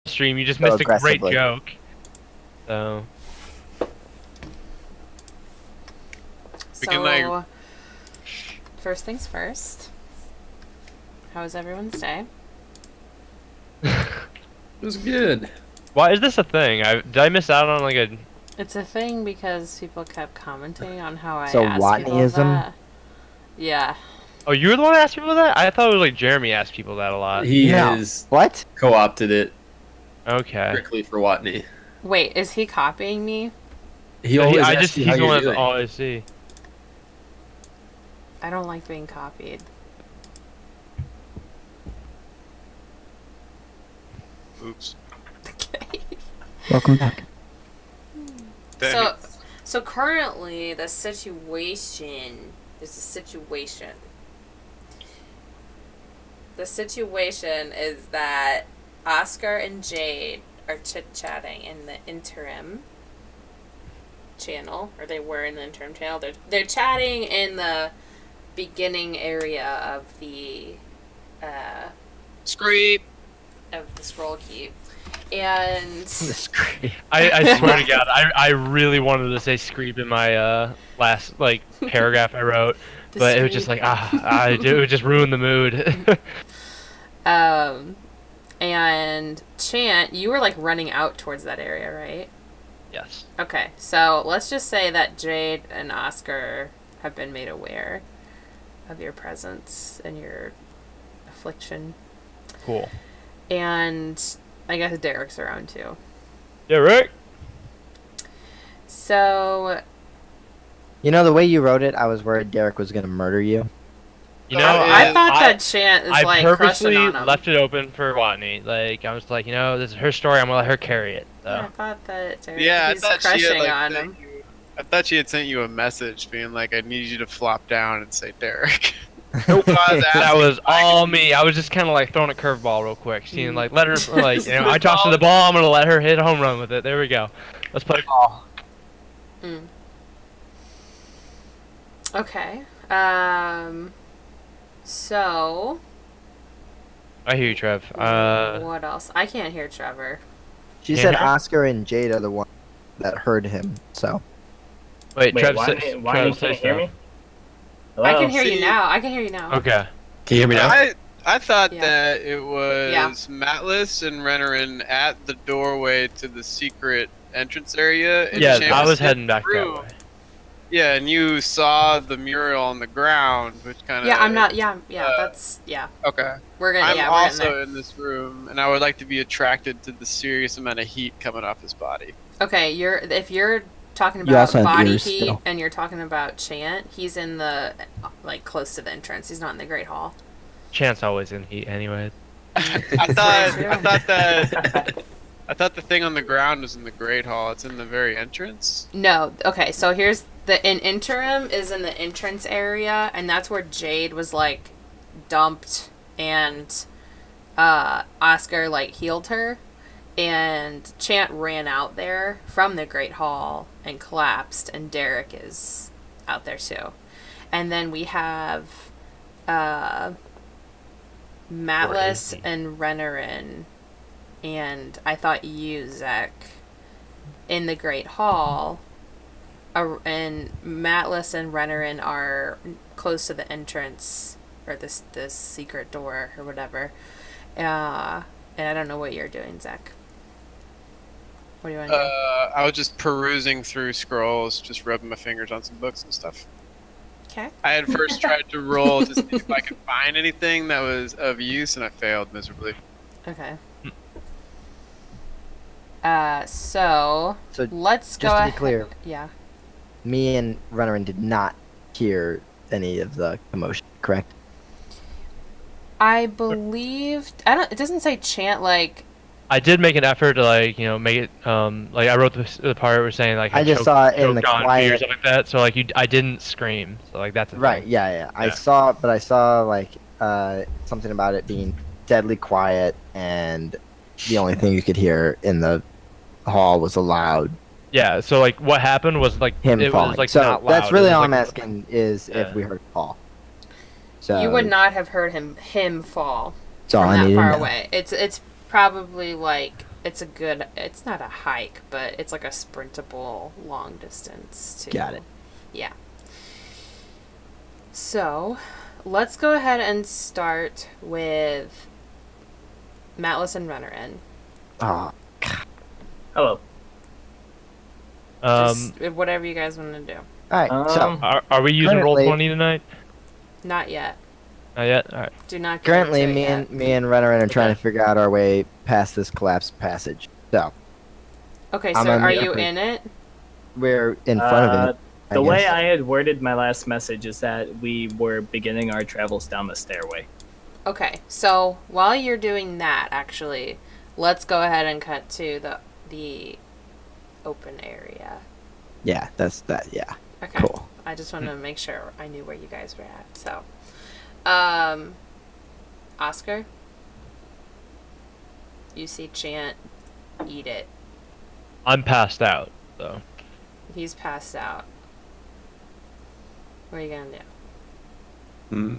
stream. You just So missed a great aggressively. joke. So. We can, like- first things first. How was everyone's day? It was good. Why is this a thing? Did I miss out on like a? It's a thing because people kept commenting on how I So asked people Watneyism? that. Yeah. Oh, you were the one that asked people that? I thought it was like Jeremy asked people that a lot. He No. has What? co-opted it Okay. strictly for Watney. Wait, is he copying me? He always I asks just you he's how the one you're that's doing. always see. I don't like being copied. Oops. Okay. Welcome back. Dang So, it. so currently the situation is a situation. The situation is that Oscar and Jade are chit-chatting in the interim channel, or they were in the interim channel. They're chatting in the beginning area of the Screep. Scrollkeep, and This great. I swear to God, I really wanted to say "screep" in my last like paragraph I wrote, The but it was just screep. like it would just ruin the mood. And Chant, you were like running out towards that area, right? Yes. Okay, so let's just say that Jade and Oscar have been made aware of your presence and your affliction. Cool. And I guess Derek's around too. Yeah, right. So, You know, the way you wrote it, I was worried Derek was going to murder you. You know, I thought that Chant is I like purposely crushing on him. left it open for Watney. Like I was like, you know, this is her story. I'm gonna let her carry it. So. I thought that Derek, Yeah, I he's thought she crushing had, like, on sent him. you- I thought she had sent you a message being like, "I need you to flop down and say Derek." Nope. I was That asking was if I all could- me. I was just kind of like throwing a curveball real quick, seeing like let her like you know I Spit tossed her ball. the ball. I'm gonna let her hit a home run with it. There we go. Let's play ball. Mm. Okay. So. I hear you, Trev. What else? I can't hear Trevor. She Yeah. said Oscar and Jade are the one that heard him, so. Wait, Wait, Trev, why, say, why Trev, you say can't hear me? stuff. I Hello? can hear you See- now. I can hear you now. Okay. Can you hear me now? I thought Yeah. that it was Yeah. Matless and Renarin at the doorway to the secret entrance area. And Yeah, Champ I was in heading the back that room. way. Yeah, and you saw the mural on the ground, which kind of. Yeah, I'm not. Yeah, uh, that's yeah. Okay. We're gonna. I'm Yeah, we're getting there. also in this room, and I would like to be attracted to the serious amount of heat coming off his body. Okay, if you're talking You about also have body ears heat still. and you're talking about Chant, he's in the like close to the entrance. He's not in the Great Hall. Chance always in heat anyway. I thought the thing on the ground was in the Great Hall. It's in the very entrance. No, okay, so here's the interim is in the entrance area, and that's where Jade was like dumped, and Oscar like healed her, and Chant ran out there from the Great Hall and collapsed, and Derek is out there too, and then we have Matless Crazy. and Renarin, and I thought you, Zach, in the Great Hall. And Matless and Renarin are close to the entrance, or this secret door, or whatever. And I don't know what you're doing, Zach. What do you want to do? I was just perusing through scrolls, just rubbing my fingers on some books and stuff. Okay. I had first tried to roll to see if I could find anything that was of use, and I failed miserably. Okay. So So let's go just to be ahead. clear, Yeah. me and Renarin did not hear any of the commotion, correct? I believed. I don't. It doesn't say Chant like. I did make an effort to like you know make it like I wrote the part where saying like I just choked- saw it in the choked on fear or quiet. something like that. So like I didn't scream. So like that's the Right, thing. yeah. I Yeah. saw, but I saw like something about it being deadly quiet, and the only thing you could hear in the hall was a loud Yeah. So like what happened was like him it falling. was like so not loud. that's It really was, all like, I'm asking is Yeah. if we heard fall. So You would not have heard him fall That's all from I that need to far know. away. It's probably like it's a good. It's not a hike, but it's like a sprintable long distance. Got it. Yeah. So, let's go ahead and start with Matlis and Rennerin. Oh, Hello. Just whatever you guys want to do. all right. So Are we using roll Currently- 20 tonight? Not yet. Not yet. All right. Do not. currently, commit to it me yet. and Rennerin are trying to figure out our way past this collapsed passage. So Okay, I'm so on are the you upper- in it? we're in front of it. I The way guess. I had worded my last message is that we were beginning our travels down the stairway. Okay, so while you're doing that, actually, let's go ahead and cut to the open area. Yeah, that's that. Yeah, Okay. cool. I just wanted to make sure I knew where you guys were at. So, Oscar, you see Chant eat it. I'm passed out, so. He's passed out. What are you gonna do? Hmm.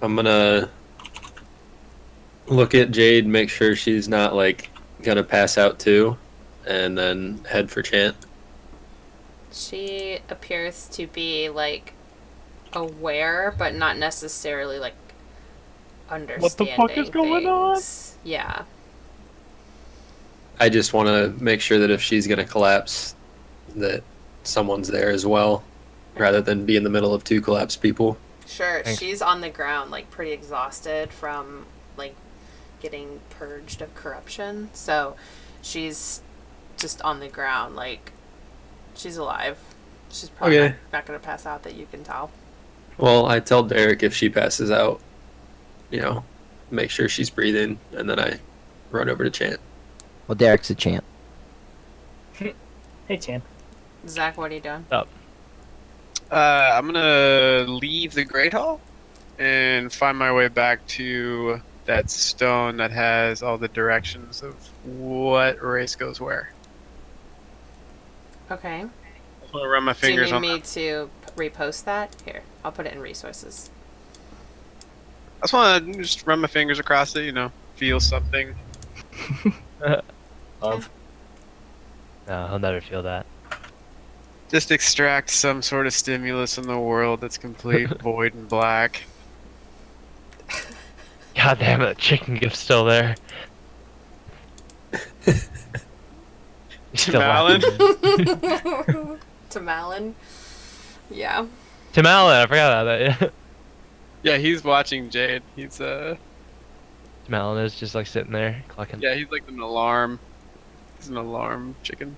I'm gonna look at Jade, make sure she's not like gonna pass out too, and then head for Chant. She appears to be like aware, but not necessarily like understanding. fuck is going on? things. Yeah. I just want to make sure that if she's gonna collapse, that someone's there as well, rather than be in the middle of two collapsed people. Sure, Thanks. she's on the ground, like pretty exhausted from like getting purged of corruption. So she's just on the ground, like she's alive. She's probably Okay. not gonna pass out that you can tell. Well, I tell Derek if she passes out, make sure she's breathing, and then I run over to Chant. Well, Derek's a champ. Hey, champ. Zach, what are you doing? I'm gonna leave the Great Hall and find my way back to that stone that has all the directions of what race goes where. Okay. I'm gonna run my Do you fingers need on me that. to repost that? Here, I'll put it in resources. I just want to just run my fingers across it, feel something. Love. No, he'll never feel that. Just extract some sort of stimulus in the world that's complete, void, and black. God damn it, the chicken gift's still there. He's still Malin? laughing. To Malin. Yeah. Tim Allen, I forgot about that. Yeah. Yeah, he's watching Jade. He's Tim Allen is just like sitting there clucking. yeah, he's like an alarm. He's an alarm chicken.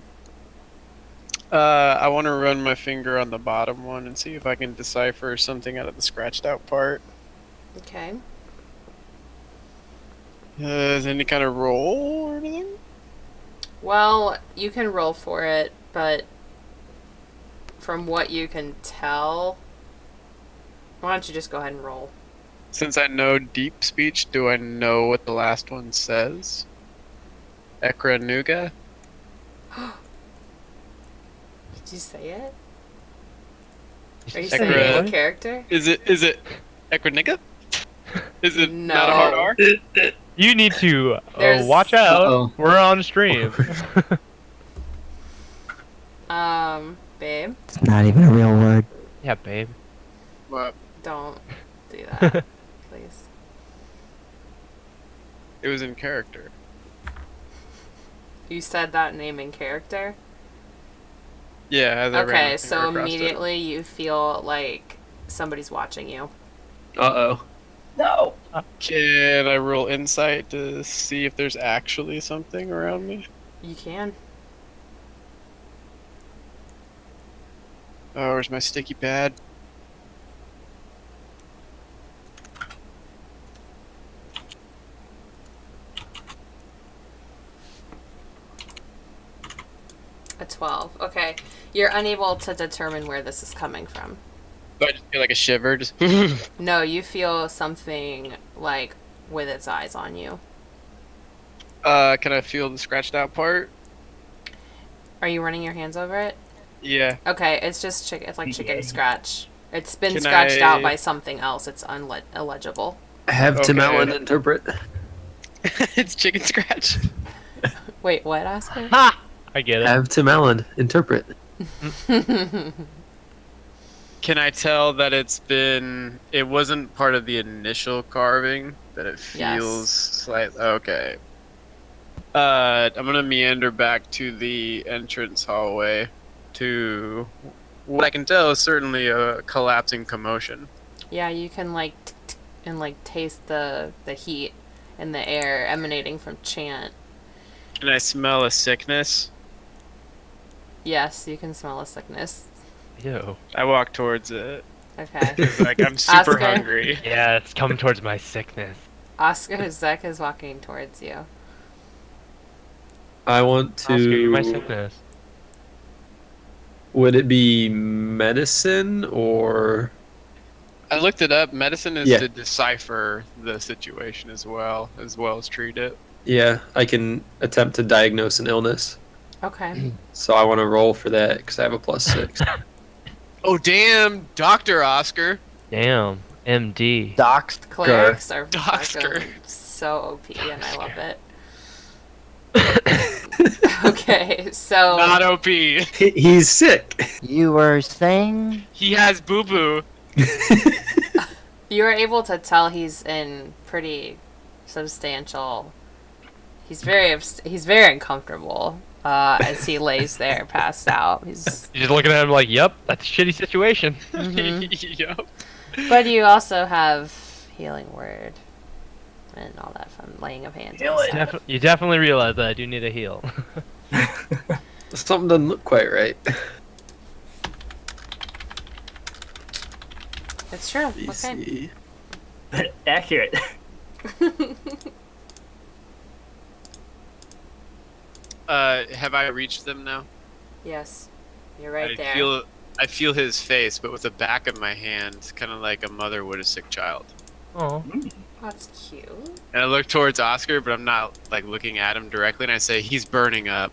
I want to run my finger on the bottom one and see if I can decipher something out of the scratched out part. Okay. Is any kind of roll or anything? Well, you can roll for it, but from what you can tell, why don't you just go ahead and roll? Since I know deep speech, do I know what the last one says? Ekranuga? Did you say it? He's Are you just saying Ekra- it in character? Is it Ekraniga? Is it No. not a hard R? You need to There's- watch out. Uh-oh. We're on stream. Babe, It's not even a real word. Yeah, babe. What? don't do that, please. It was in character. You said that name in character? Yeah, as I ran my Okay, finger so across it. immediately you feel like somebody's watching you. Uh-oh. No. Can I roll insight to see if there's actually something around me? You can. Oh, where's my sticky pad? A 12. Okay. You're unable to determine where this is coming from. Do I just feel like a shiver? Just No, you feel something like with its eyes on you. can I feel the scratched out part? Are you running your hands over it? Yeah. Okay, it's just it's like chicken Yeah. scratch. It's been Can scratched out I- by something else. It's illegible. Have Tim Okay. Allen interpret. It's chicken scratch. Wait, what, Oscar? Ha! I get it. Have Tim Allen interpret. Can I tell that it wasn't part of the initial carving, that it feels slightly, okay. I'm gonna meander back to the entrance hallway to what I can tell is certainly a collapsing commotion. Yeah, you can like and like taste the heat in the air emanating from Chant. Can I smell a sickness? Yes, you can smell a sickness. Ew. I walk towards it. Okay. Like, I'm super Oscar? hungry. Yeah, it's coming towards my sickness. Oscar Zek is walking towards you. I want to. Oscar, you're my sickness. Would it be medicine or? I looked it up. Medicine is Yeah. to decipher the situation as well as treat it. Yeah, I can attempt to diagnose an illness. Okay. So I want to roll for that because I have a +6. Oh, damn, Dr. Oscar. Damn. MD. Doxed. Clerics are Oscar. fucking so OP and I love it. Okay, so Not OP. He's sick. You were saying? He has boo-boo. you were able to tell he's in pretty substantial. He's very uncomfortable as he lays there passed out. He's You're just looking at him like, yep, that's a shitty situation. Yup. but you also have healing word and all that fun laying of hands. Heal and it. stuff. You definitely realize that I do need a heal. Something doesn't look quite right. It's true. Let me Okay. see. Accurate. Have I reached them now? Yes, you're right I there. feel his face, but with the back of my hand, kind of like a mother would a sick child. Oh. That's cute. And I look towards Oscar, but I'm not like looking at him directly, and I say, "He's burning up."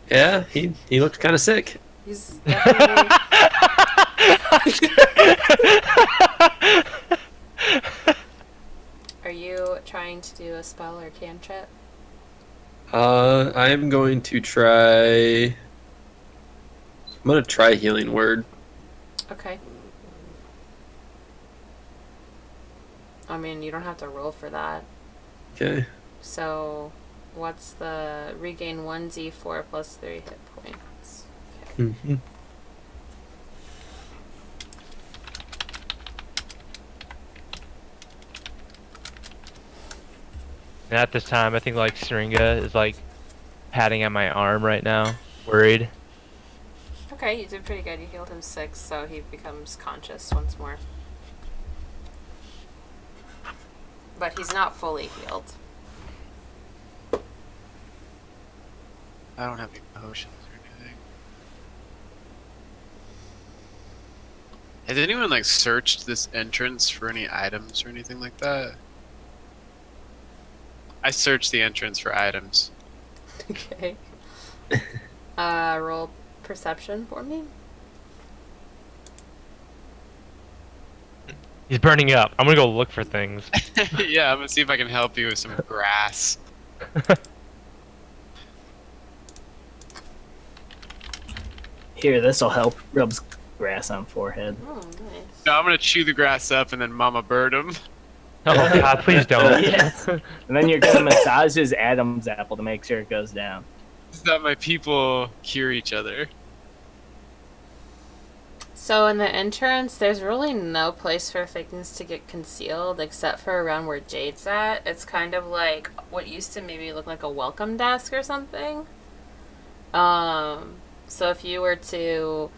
Yeah, he looked kind of sick. He's definitely. Are you trying to do a spell or cantrip? I am going to try. I'm gonna try healing word. Okay. I mean, you don't have to roll for that. Okay. So, what's the regain 1d4 plus 3 hit points? Mm-hmm. And at this time, I think like Syringa is like patting at my arm right now, worried. Okay, you did pretty good. You healed him 6, so he becomes conscious once more. But he's not fully healed. I don't have any potions or anything. Has anyone like searched this entrance for any items or anything like that? I searched the entrance for items. Okay. Roll perception for me. He's burning up. I'm gonna go look for things. Yeah, I'm gonna see if I can help you with some grass. Here, this'll help. Rubs grass on forehead. Oh, nice. No, I'm gonna chew the grass up and then Mama bird him. Oh God, please don't. Yes. And then you're gonna massage his Adam's apple to make sure it goes down. So that my people cure each other. So in the entrance, there's really no place for things to get concealed except for around where Jade's at. It's kind of like what used to maybe look like a welcome desk or something. So if you were to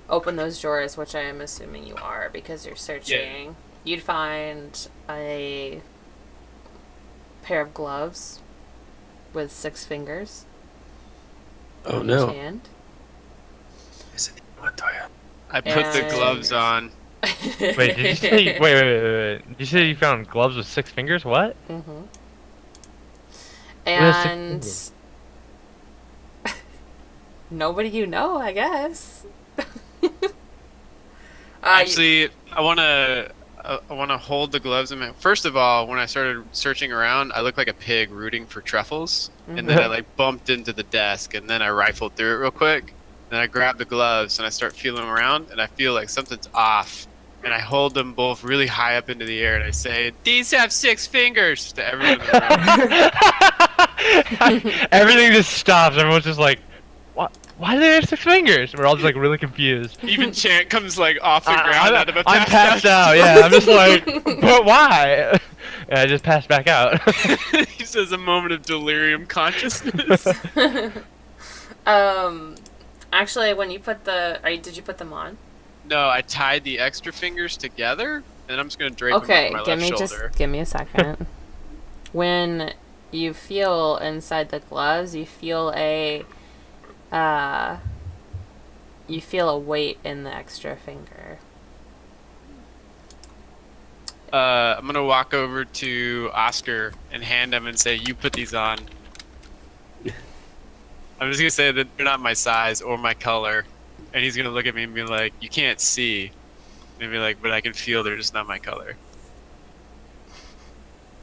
open those drawers, which I am assuming you are because you're searching, you'd find a pair of gloves with 6 fingers. Oh on no. each hand. I put the And- gloves on. Wait, did you say? Wait. Did you say you found gloves with 6 fingers? What? Mm-hmm. has 6 And nobody you know, I guess. Actually, I wanna I want to hold the gloves in my. First of all, when I started searching around, I looked like a pig rooting for truffles, and then I like bumped into the desk, and then I rifled through it real quick. Then I grab the gloves and I start feeling around, and I feel like something's off. And I hold them both really high up into the air, and I say, "These have 6 fingers" to everyone in the room. Everything just stops. Everyone's just like, "What? Why do they have 6 fingers?" We're all just like really confused. Even Chant comes like off the ground out of a I'm passed out. Yeah, I'm just like, but why? And I just passed back out. He says a moment of delirium consciousness. Actually, when you put did you put them on? No, I tied the extra fingers together, and I'm just gonna drape Okay, them over give my me left shoulder. give me a second. When you feel inside the gloves, you feel a weight in the extra finger. I'm gonna walk over to Oscar and hand him and say, "You put these on." I'm just gonna say that they're not my size or my color, and he's gonna look at me and be like, "You can't see," and be like, "But I can feel they're just not my color."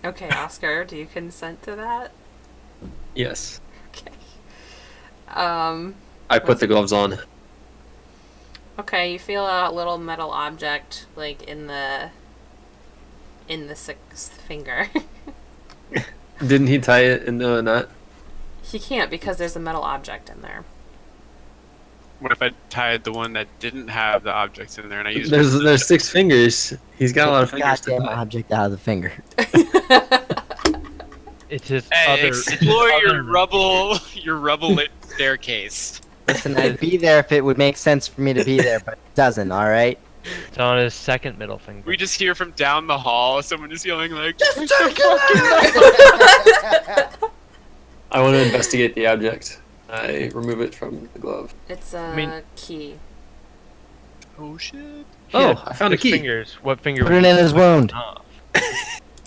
Okay, Oscar, do you consent to that? Yes. Okay. I put the gloves on. Okay, you feel a little metal object like in the 6th finger. Didn't he tie it in the knot? He can't because there's a metal object in there. What if I tied the one that didn't have the objects in there and I used There's 6 fingers. He's got a lot of fingers to Goddamn tie. object out of the finger. It's his Hey, other. explore it's his your rubble lit staircase. Listen, I'd be there if it would make sense for me to be there, but it doesn't, alright? It's on his second middle finger. We just hear from down the hall someone just yelling like, I want to investigate the object. I remove it from the glove. It's a mean- key. "Oh shit!" Oh, I found a 6 key. Fingers. What finger? Put it in his wound. off?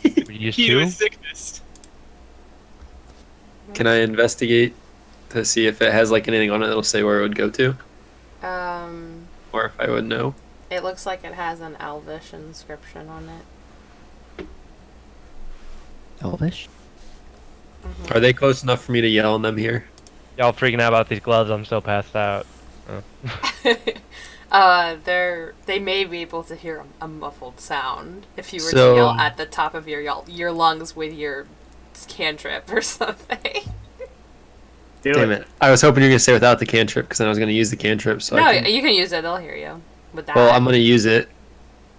Would you use Key to 2? his sickness. Can I investigate to see if it has like anything on it that'll say where it would go to, or if I would know? It looks like it has an Elvish inscription on it. Elvish? Are they close enough for me to yell on them here? Y'all freaking out about these gloves? I'm so passed out. They may be able to hear a muffled sound if you were So- to yell at the top of your lungs with your cantrip or something. Do Damn it! I was hoping you were gonna say without the cantrip, because then I was gonna use the cantrip. So No, I can... you can use it. They'll hear you with that. Well, I'm gonna use it,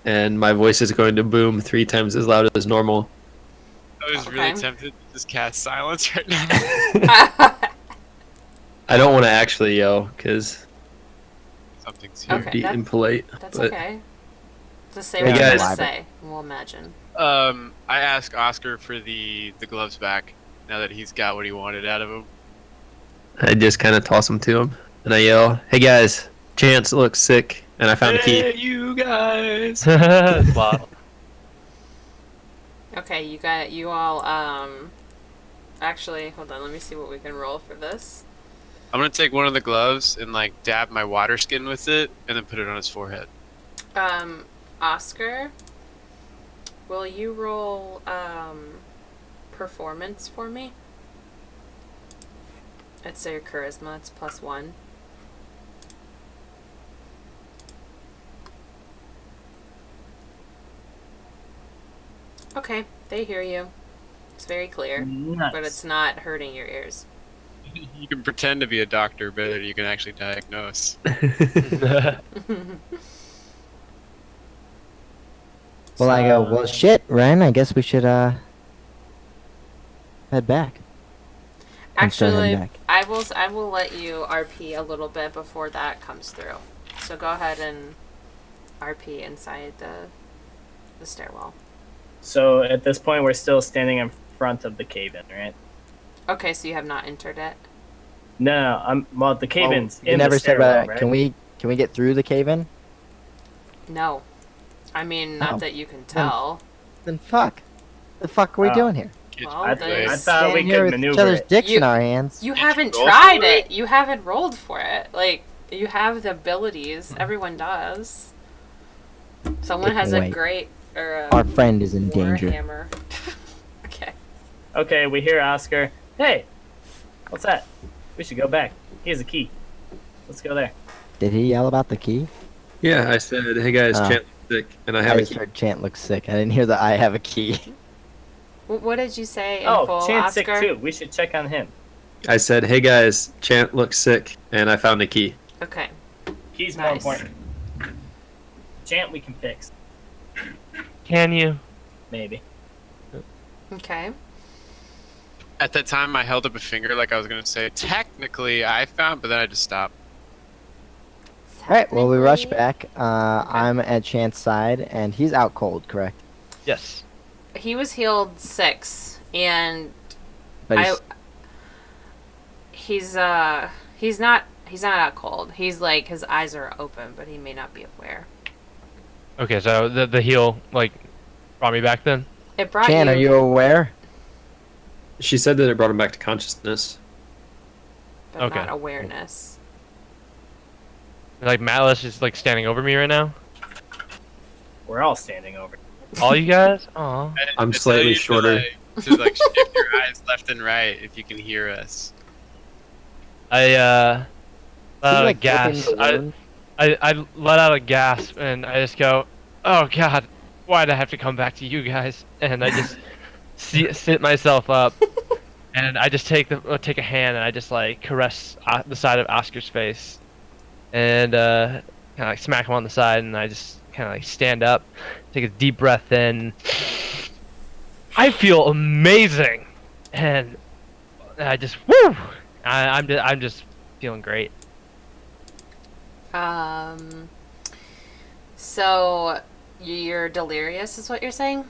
and my voice is going to boom 3 times as loud as normal. I was really Okay. tempted to just cast silence right now. I don't want to actually yell because Something's it here. would Okay, be that- impolite. That's but okay. Just say Hey, what you guys. want to say, and we'll imagine. I ask Oscar for the gloves back now that he's got what he wanted out of them. I just kind of toss them to him, and I yell, "Hey guys, Chance looks sick, and I found a key." Hey, you guys! Wow. Okay, you all. Actually, hold on. Let me see what we can roll for this. I'm gonna take one of the gloves and like dab my water skin with it, and then put it on his forehead. Oscar, will you roll performance for me? It's your charisma. It's +1. Okay, they hear you. It's very clear, Nice. but it's not hurting your ears. You can pretend to be a doctor, but you can actually diagnose. Well, I go, well, shit, Ren, I guess we should, head back. I'm still Actually, heading back. I will let you RP a little bit before that comes through. So go ahead and RP inside the stairwell. So at this point, we're still standing in front of the cave-in, right? Okay, so you have not entered it. No, well, the cave-in's You in never the said stairwell, about right? Can we get through the cave-in? No, I mean not Oh. that you can tell. Then fuck. The fuck are we Oh. doing here? Well, I there's- thought we Standing here could with each maneuver other's it. dicks You- in our hands. You haven't roll tried for it. You haven't rolled for it. Like you have the abilities. Everyone does. Someone It has can a wait. great Or Our friend is in danger. Warhammer. Okay. Okay, we hear Oscar. Hey, what's that? We should go back. He has a key. Let's go there. Did he yell about the key? Yeah, I said, hey guys, Oh. Chant sick, and I I have a just key. heard Chant looks sick. I didn't hear that I have a key. What did you say in Oh, full, Chant's sick Oscar? too. We should check on him. I said, hey guys, Chant looks sick, and I found a key. Okay. He's more Nice. important. Chant we can fix. Can you? Maybe. Okay. At that time, I held up a finger like I was gonna say, technically I found, but then I just stopped. Alright, well, we rush Technically, back. I'm at Chant's side, and he's out cold, correct? Yes. He was healed 6, and But he's not out cold. He's like his eyes are open, but he may not be aware. Okay, so the heal like brought me back then. It brought Chan, are you aware? She said that it brought him back to consciousness. but Okay. not awareness. Like Malice is like standing over me right now. We're all standing over. All you guys? Aw. I'm I tell slightly you shorter. To like shift your eyes left and right if you can hear us. I He's, let out a like, gripping gasp. the wound. I let out a gasp and I just go, oh god, why'd I have to come back to you guys? And I just sit myself up, and I just take a hand and I just like caress the side of Oscar's face, and kind of like smack him on the side, and I just kind of like stand up, take a deep breath in. I feel amazing, and I just woo. I'm just feeling great. So you're delirious, is what you're saying?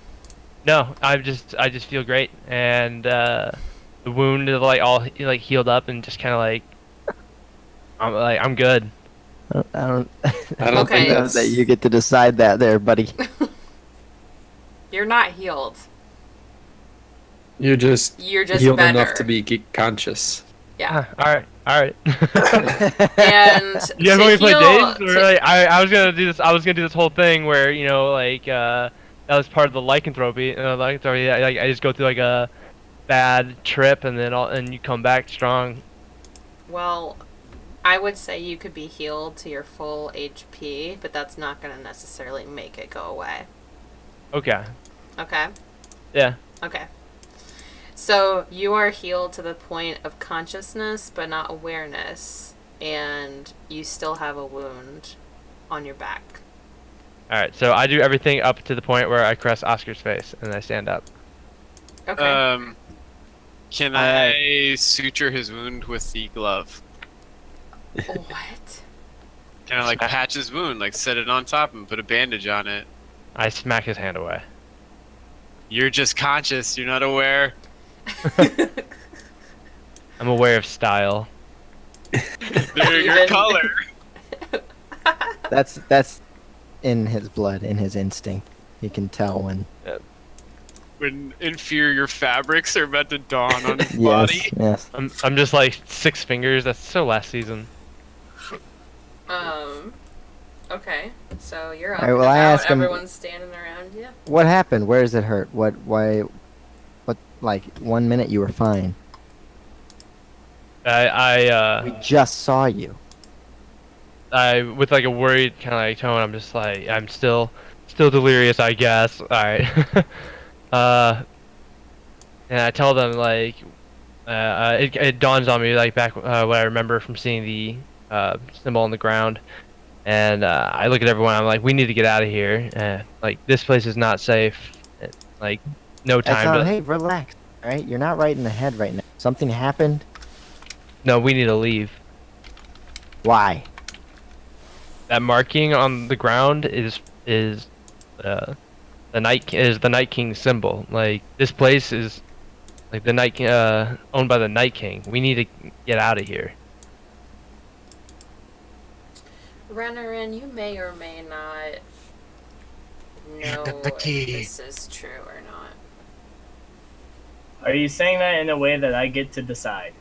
No, I just feel great, and the wound is like all like healed up, and just kind of like I'm good. I don't I don't Okay. think know that's... that you get to decide that there, buddy. You're not healed. You're just You're just healed better. enough to be conscious. Yeah. All right. And You guys to want me to play heal- days? Or like, I was gonna do this. I was gonna do this whole thing where like that was part of the lycanthropy. Lycanthropy. I just go through like a bad trip, and then and you come back strong. Well, I would say you could be healed to your full HP, but that's not going to necessarily make it go away. Okay. Okay? Yeah. Okay. So you are healed to the point of consciousness, but not awareness, and you still have a wound on your back. All right. So I do everything up to the point where I caress Oscar's face, and I stand up. Okay. Can I suture his wound with the glove? What? Can I like patch his wound, like set it on top and put a bandage on it? I smack his hand away. You're just conscious. You're not aware. I'm aware of style. Your Even- color. That's in his blood, in his instinct. He can tell when. When inferior fabrics are about to dawn on his Yes, body. yes. I'm just like 6 fingers. That's so last season. Okay. So you're up. Alright, well, and I about, ask him- everyone's standing around you. What happened? Where does it hurt? Why? Like 1 minute you were fine. I We just saw you. with like a worried kind of like tone, I'm just like, I'm still delirious, I guess. All right. And I tell them like, it dawns on me like back what I remember from seeing the symbol on the ground, and I look at everyone. I'm like, we need to get out of here. Like this place is not safe. Like no time to. Hey, relax. All right, you're not right in the head right now. Something happened. No, we need to leave. Why? That marking on the ground is the Night King symbol. Like this place is like the Night owned by the Night King. We need to get out of here. Renarin, you may or may not know if this is true or not. Are you saying that in a way that I get to decide?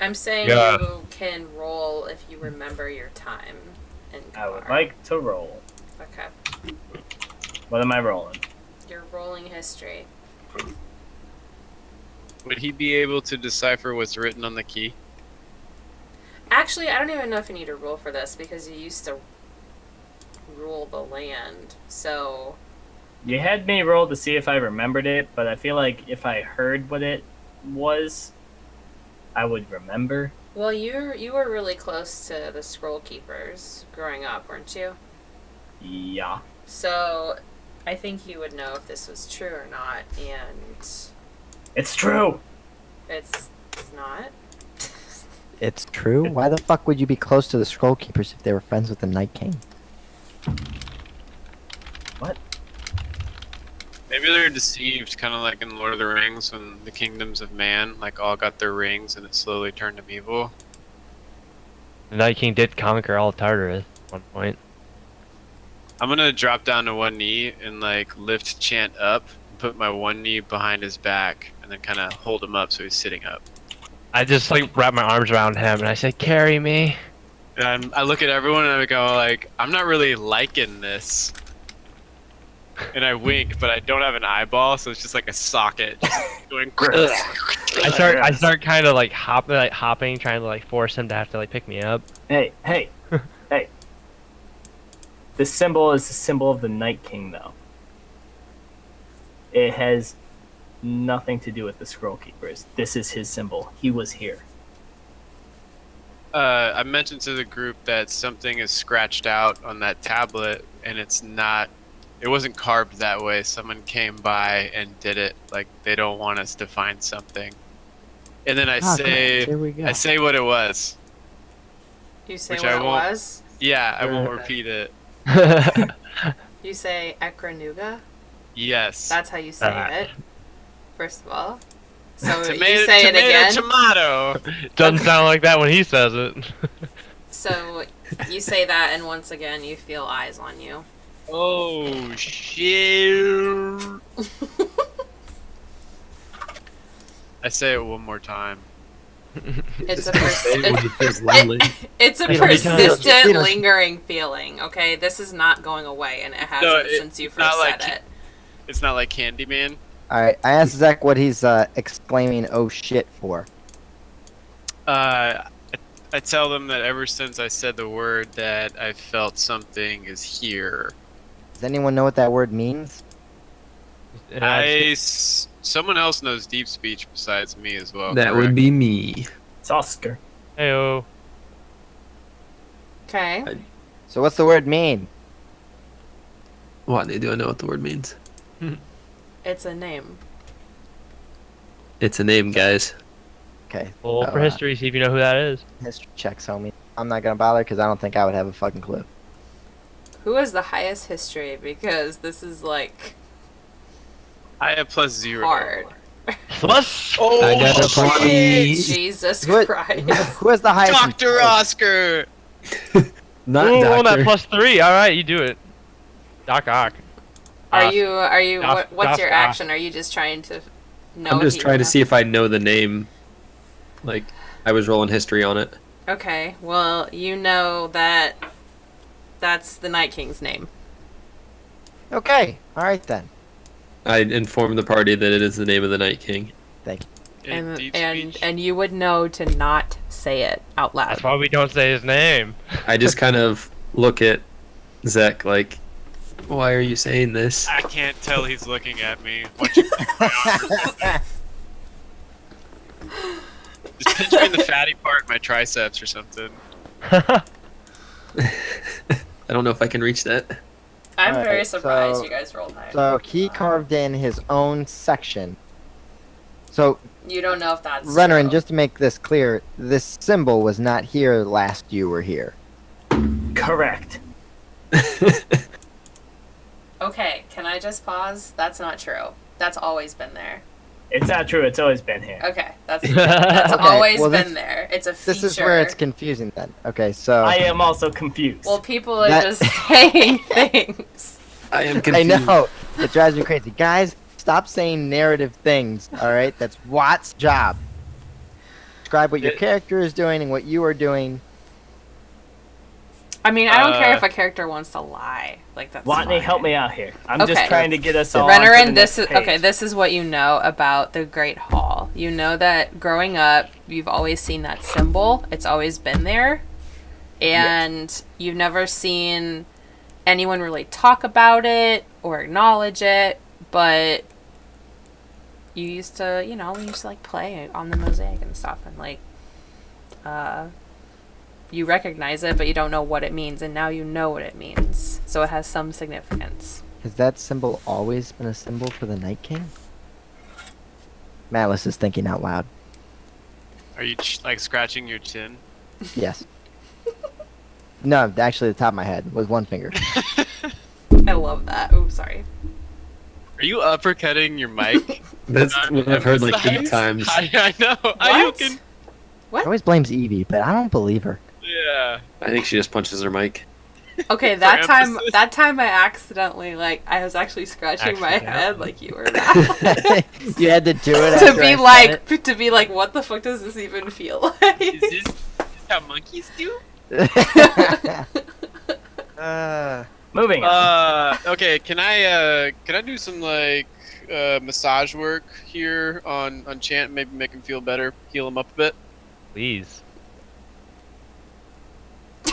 I'm saying Yeah. you can roll if you remember your time in I would car. like to roll. Okay. What am I rolling? You're rolling history. Would he be able to decipher what's written on the key? Actually, I don't even know if you need to roll for this because you used to rule the land. So You had me roll to see if I remembered it, but I feel like if I heard what it was, I would remember. well, you were really close to the scroll keepers growing up, weren't you? Yeah. So I think you would know if this was true or not, and It's true! it's not. It's true. Why the fuck would you be close to the Scroll Keepers if they were friends with the Night King? What? Maybe they're deceived, kind of like in Lord of the Rings when the kingdoms of man like all got their rings and it slowly turned them evil. The Night King did conquer all Tartarus at one point. I'm gonna drop down to one knee and like lift Chant up, put my one knee behind his back, and then kind of hold him up so he's sitting up. I just like wrap my arms around him and I say, "Carry me." And I look at everyone and I go like, I'm not really liking this. And I wink, but I don't have an eyeball, so it's just like a socket just going. I start kind of like hopping, trying to like force him to have to like pick me up. Hey, hey, hey. This symbol is the symbol of the Night King, though. It has nothing to do with the Scroll Keepers. This is his symbol. He was here. I mentioned to the group that something is scratched out on that tablet, and it's not. It wasn't carved that way. Someone came by and did it. Like they don't want us to find something. And then I say, Here we go. I say what it was. You say Which what I it won't- was. Yeah, I won't repeat it. You say Ekranuga. Yes. That's how you say it. First of all. So tomato, you say it tomato, again. Tomato. Doesn't sound like that when he says it. So you say that, and once again, you feel eyes on you. Oh shit! I say it one more time. It's a it's a Peter, persistent, Peter. lingering feeling. Okay, this is not going away, and it hasn't No, since you it's first not said like- it. It's not like Candyman. Alright, I asked Zach what he's exclaiming "oh shit" for. I tell them that ever since I said the word that I felt something is here. Does anyone know what that word means? Someone else knows deep speech besides me as well. That would correct? be me. It's Oscar. Heyo. Okay. So what's the word mean? What? Do I know what the word means? It's a name. It's a name, guys. Okay, Roll for history, see if you know who that is. history checks, homie. I'm not gonna bother because I don't think I would have a fucking clue. Who has the highest history? Because this is like I have +0. hard. Plus, Oh, I got a shit! 20. Jesus Who, Christ. who has the highest? Dr. Oscar! Not ooh, on that doctor. +3. All right, you do it. Doc Ock. Are you Doc- what's your Doc- action? Are you just trying to know I'm just if you trying to have- see if I know the name. Like, I was rolling history on it. Okay, well, you know that that's the Night King's name. Okay, all right then. I informed the party that it is the name of the Night King. In deep speech. And you would know to not say it out loud. That's why we don't say his name. I just kind of look at Zek like, why are you saying this? I can't tell he's looking at me. What you Just pinch me in the fatty part of my triceps or something. I don't know if I can reach that. I'm Alright, very surprised so- you guys rolled high. So he carved in his own section. So You don't know if that's Renarin, true. just to make this clear, this symbol was not here last you were here. Correct. Okay, can I just pause? That's not true. That's always been there. It's not true. It's always been here. Okay, that's Okay, always well, been this- there. It's a feature. This is where it's confusing then. Okay, so I am also confused. Well, people are That- just saying things. I am I confused. know it drives me crazy. Guys, stop saying narrative things. All right, that's Watt's job. Describe what your Yeah. character is doing and what you are doing. I mean, I don't care if a character wants to lie. Like that's Watney, fine. help me out here. I'm Okay. just trying to get us all. onto the Renarin, next this is page. okay. This is what you know about the Great Hall. You know that growing up, you've always seen that symbol. It's always been there, and you've never seen anyone really talk about it or acknowledge it. But you used to, we used to like play on the mosaic and stuff, and like, you recognize it, but you don't know what it means, and now you know what it means. So it has some significance. Has that symbol always been a symbol for the Night King? Malice is thinking out loud. Are you like scratching your chin? Yes. No, actually, the top of my head with one finger. I love that. Oh, sorry. Are you uppercutting your mic? That's what I've heard like 8 times. I know. Ayukin. She always blames Evie, but I don't believe her. Yeah. I think she just punches her mic. Okay, that time I accidentally, I was actually scratching my head like you were that. You had to do it to after be I said to be like, what the fuck does this even feel like? Is this how monkeys do? it. Moving on. Okay, can I do some massage work here on Chant, maybe make him feel better, heal him up a bit? Please.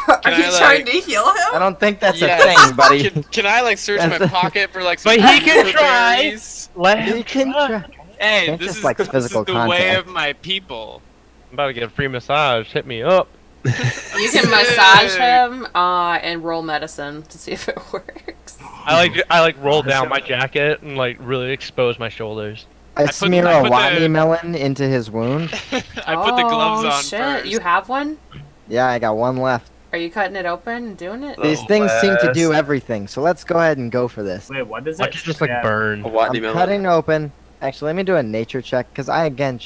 Are Can you I, trying to heal him? I don't think that's Yes. a thing, buddy. Can I search my pocket for some But he can try. berries? Let You him can try. try. Hey, Can't this just is, like this is physical the way contact. of my people. I'm about to get a free massage. Hit me up. You can massage him and roll medicine to see if it works. I like roll down my jacket and like really expose my shoulders. I put- smear I a put Watney the- melon into his wound. I put the gloves on shit. first. You have one? Yeah, I got one left. Are you cutting it open and doing it? These things seem to do everything, so let's go ahead and go for this. Wait, what is Why it? don't you just like Yeah. burn? A Watney I'm melon. cutting open. Actually, let me do a nature check, because I, again,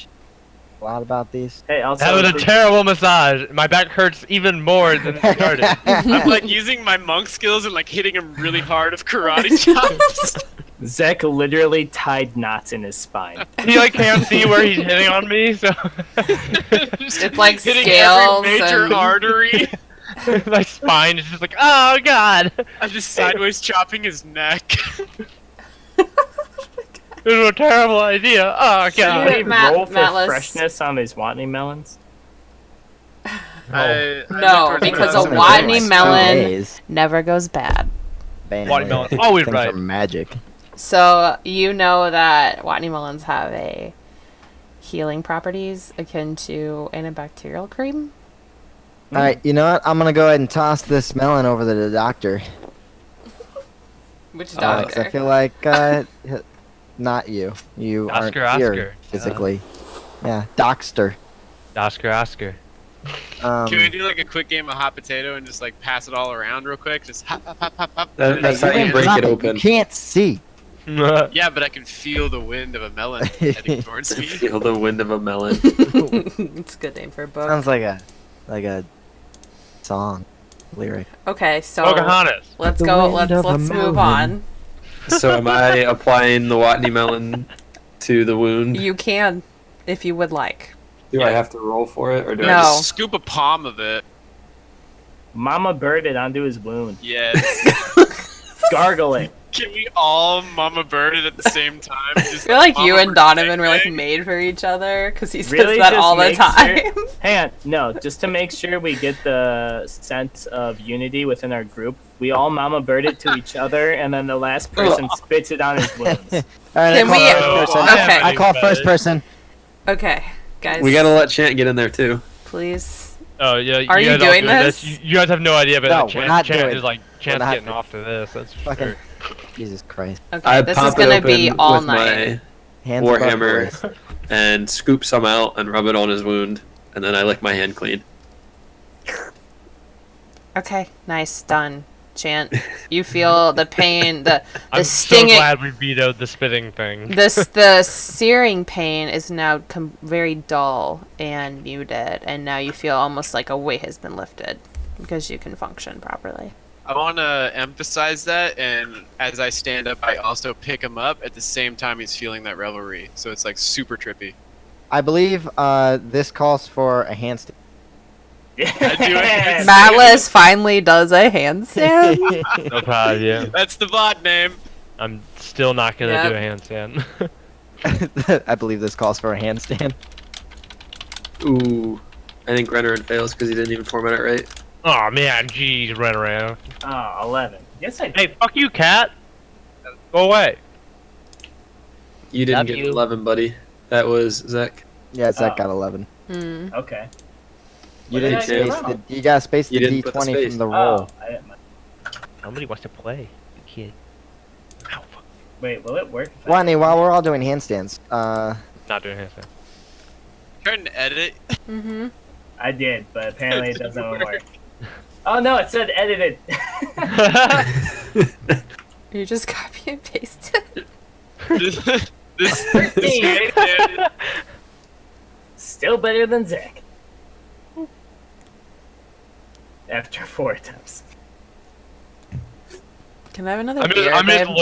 a lot about these. Hey, also, That was a terrible massage. My back hurts even more than it started. I'm using my monk skills and hitting him really hard with karate chops. Zek literally tied knots in his spine. He can't see where he's hitting on me, so It's like hitting scales every major and- artery. my spine is just like, oh god, I'm just sideways chopping his neck. this is a terrible idea. Oh Can god. we roll for Matlas. freshness on these Watney melons? No, because a Doesn't Watney really melon days. never goes bad. Bam. Watermelon, always Things right. are magic. So you know that Watney melons have a healing properties akin to antibacterial cream. All right, you know what? I'm gonna go ahead and toss this melon over to the doctor. Which 'cause doctor? I feel like not you. You Oscar, aren't here Oscar. physically. Yeah, Doxter. Oscar. Can we do a quick game of hot potato and just pass it all around real quick? Just hop, hop, hop, hop, hop. That's how you can't break drop it open. You can't see. Yeah, but I can feel the wind of a melon heading towards me. Feel the wind of a melon. It's a good name for a book. Sounds like a song lyric. Okay, so Pocahontas. let's The go. wind Let's of a move melon. on. So am I applying the Watney melon to the wound? You can, if you would like. Do I have to roll for it, or do No. I just... Just scoop a palm of it. Mama bird it onto his wound. Yes. Gargle it. Can we all mama bird it at the same time? I feel like you Mama and bird Donovan were thing? made for each other because he says Really? that Just all the make time. sure- Hang on, no, just to make sure we get the sense of unity within our group, we all mama bird it to each other, and then the last person spits it on his wounds. All right, Can we- I call first person. Okay. I call first person. Okay, guys. We gotta let Chant get in there too. Please. Oh yeah. Are you guys all doing this? You guys have no idea, but No, Chant, we're not Chant doing is it. Chant's not getting off to this. That's for Fucking sure. Jesus Christ. Okay, this is pop it gonna open be all with night. Hands above the Warhammer waist. and scoop some out and rub it on his wound, and then I lick my hand clean. Okay, nice, done. Chant, you feel the pain, the I'm stinging, so glad we vetoed the spitting thing. the searing pain is now very dull and muted, and now you feel almost like a weight has been lifted because you can function properly. I want to emphasize that, and as I stand up, I also pick him up at the same time he's feeling that revelry. So it's super trippy. I believe this calls for a handstand. Yeah. Matlas finally does a handstand. No problem. Yeah. That's the VOD name. I'm still not gonna Yep. do a handstand. I believe this calls for a handstand. Ooh. I think Rennerin fails because he didn't even format it right. Oh man, jeez, run around. Oh, 11. Yes, I did. Hey, fuck you, cat. Go away. You didn't Love get you. 11, buddy. That was Zach. Yeah, Zach Oh. got 11. Hmm. Okay. You What did didn't I space get wrong? the. You gotta space You the didn't put the D20 space. from the roll. Oh, I didn't. Nobody wants to play. You kid. Ow, fuck. Wait, will it work? if I- Wani, while we're all doing handstands, Not doing handstand. Trying to edit. Mm-hmm. I did, but apparently it It doesn't didn't work. Oh no, it said edited. You just copy and paste it. this 13. Still better than Zach. After 4 attempts. Can I have another I'm just, beer, I'm just babe?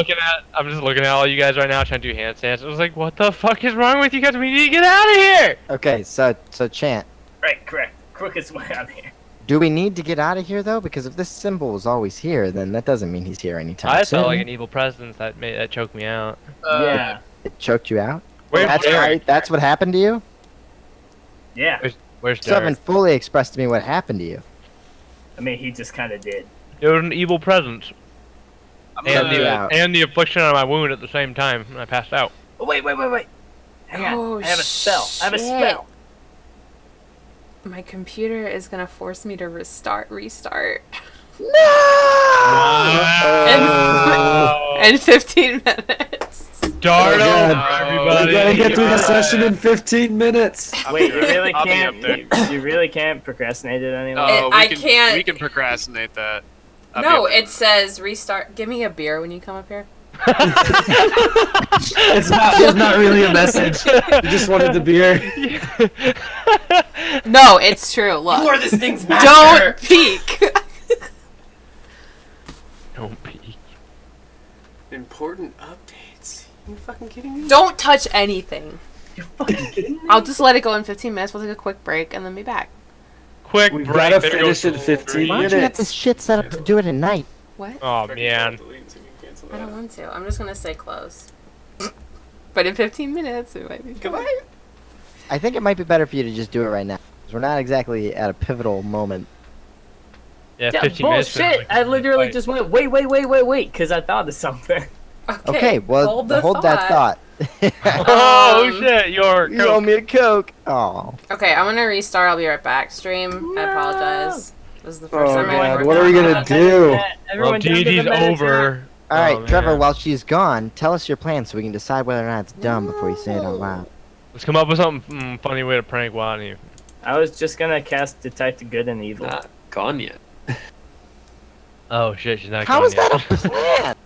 looking at all you guys right now trying to do handstands. I was like, what the fuck is wrong with you guys? We need to get out of here. okay, so Chant, Right, correct. Quickest way out here. do we need to get out of here though? Because if this symbol is always here, then that doesn't mean he's here anytime I soon. felt like an evil presence that choked me out. Yeah. It choked you out. Where's That's Derek? right. That's what happened to you. Yeah. Where's You still haven't Derek? fully expressed to me what happened to you. I mean, he just kind of did. It was an evil presence. I'm And gonna, you the, out. and the affliction on my wound at the same time, and I passed out. Oh, wait. Hang on. Oh, I have a spell. I have a shit. spell. My computer is gonna force me to restart. Wow. In 15 minutes. Start Oh, over, God. everybody. We gotta get through the Yeah. session in 15 minutes. Wait, you really I'll be can't. up there. You really can't procrastinate it anymore. Oh, I we can't- We can procrastinate that. I'll be No, up there. it says restart. Give me a beer when you come up here. It's not really a message. You just wanted the beer. No, it's true. Look. this thing's Don't peek. Don't peek. Important updates. You fucking kidding me? Don't touch anything. You're fucking kidding me? I'll just let it go in 15 minutes. We'll take a quick break and then be back. Quick We've break. gotta there finish goes in 15 Why don't you have minutes. this shit set up to do it at night? What? Oh man. I don't want to. I'm just gonna stay close. But in 15 minutes, it might be. Goodbye. I think it might be better for you to just do it right now. 'Cause we're not exactly at a pivotal moment. Yeah, Yeah, 15 minutes. bullshit. I literally just went, wait, because I thought of something. Okay, well, hold that thought. Oh Um, shit, you're. You owe me a Coke. Oh. Okay, I'm gonna restart. I'll be right back. Stream. I apologize. This is the first Oh, time I God, ever what done are we gonna that. do? Well, Everyone down to the DD's manager. over. All right, Oh, Trevor, man. while she's gone, tell us your plan so we can decide whether or not it's dumb before you say it out loud. Let's come up with something funny way to prank Wadney. I was just gonna cast Detect Good and Evil. Not gone yet. Oh shit, she's not How going is that yet. a plan?